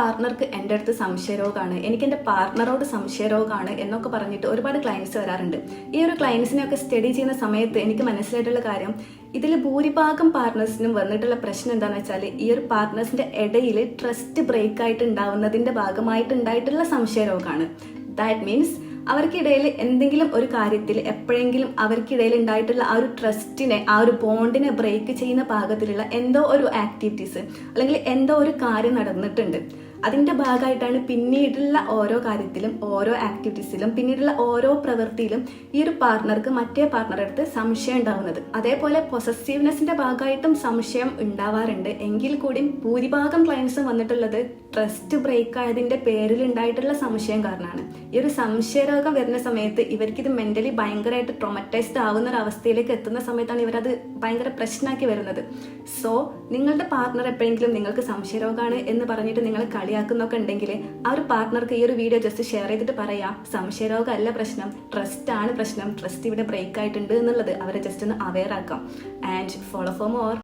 പാർട്ണർക്ക് എൻ്റെ അടുത്ത് സംശയരോഗമാണ്, എനിക്ക് എൻ്റെ പാർട്ണറോട് സംശയരോഗമാണ് എന്നൊക്കെ പറഞ്ഞിട്ട് ഒരുപാട് ക്ലയൻസ് വരാറുണ്ട്. ഈ ഒരു ക്ലയൻസിനെയൊക്കെ സ്റ്റഡി ചെയ്യുന്ന സമയത്ത് എനിക്ക് മനസ്സിലായിട്ടുള്ള കാര്യം, ഇതിൽ ഭൂരിഭാഗം പാർട്ട്നേഴ്സിനും വന്നിട്ടുള്ള പ്രശ്നം എന്താണെന്ന് വെച്ചാൽ, ഈ ഒരു പാർട്ട്നേഴ്സിന്റെ ഇടയിൽ ട്രസ്റ്റ് ബ്രേക്ക് ആയിട്ട് ഉണ്ടാവുന്നതിന്റെ ഭാഗമായിട്ട് ഉണ്ടായിട്ടുള്ള സംശയരോഗമാണ്. ദാറ്റ് മീൻസ് അവർക്കിടയിൽ എന്തെങ്കിലും ഒരു കാര്യത്തിൽ എപ്പോഴെങ്കിലും അവർക്കിടയിൽ ഉണ്ടായിട്ടുള്ള ആ ഒരു ട്രസ്റ്റിനെ, ആ ഒരു ബോണ്ടിനെ ബ്രേക്ക് ചെയ്യുന്ന പാകത്തിലുള്ള എന്തോ ഒരു ആക്ടിവിറ്റീസ് അല്ലെങ്കിൽ എന്തോ ഒരു കാര്യം നടന്നിട്ടുണ്ട്. അതിൻ്റെ ഭാഗമായിട്ടാണ് പിന്നീടുള്ള ഓരോ കാര്യത്തിലും, ഓരോ ആക്ടിവിറ്റീസിലും, പിന്നീടുള്ള ഓരോ പ്രവൃത്തിയിലും ഈ ഒരു പാർട്ണർക്ക് മറ്റേ പാർട്ണറുടെ അടുത്ത് സംശയം ഉണ്ടാവുന്നത്. അതേപോലെ പൊസസീവ്നെസ്സിന്റെ ഭാഗമായിട്ടും സംശയം ഉണ്ടാവാറുണ്ട്. എങ്കിൽ കൂടി ഭൂരിഭാഗം ക്ലയൻസും വന്നിട്ടുള്ളത് ട്രസ്റ്റ് ബ്രേക്ക് ആയതിന്റെ പേരിൽ ഉണ്ടായിട്ടുള്ള സംശയം കാരണമാണ്. ഈ ഒരു സംശയരോഗം വരുന്ന സമയത്ത് ഇവർക്കിത് മെന്റലി ഭയങ്കരമായിട്ട് ട്രോമറ്റൈസ്ഡ് ആവുന്ന ഒരു അവസ്ഥയിലേക്ക് എത്തുന്ന സമയത്താണ് ഇവരത് ഭയങ്കര പ്രശ്നമാക്കി വരുന്നത്. സോ നിങ്ങളുടെ പാർട്ണർ എപ്പോഴെങ്കിലും നിങ്ങൾക്ക് സംശയരോഗമാണ് എന്ന് പറഞ്ഞിട്ട് നിങ്ങൾ കളിയാക്കുന്നൊക്കെ ഉണ്ടെങ്കിൽ ആ ഒരു പാർട്ണർക്ക് ഈ ഒരു വീഡിയോ ജസ്റ്റ് ഷെയർ ചെയ്തിട്ട് പറയാം, സംശയരോഗം അല്ല പ്രശ്നം, ട്രസ്റ്റ് ആണ് പ്രശ്നം, ട്രസ്റ്റ് ഇവിടെ ബ്രേക്ക് ആയിട്ടുണ്ട് എന്നുള്ളത് അവരെ ജസ്റ്റ് ഒന്ന് അവെയർ ആക്കാം. And follow for more.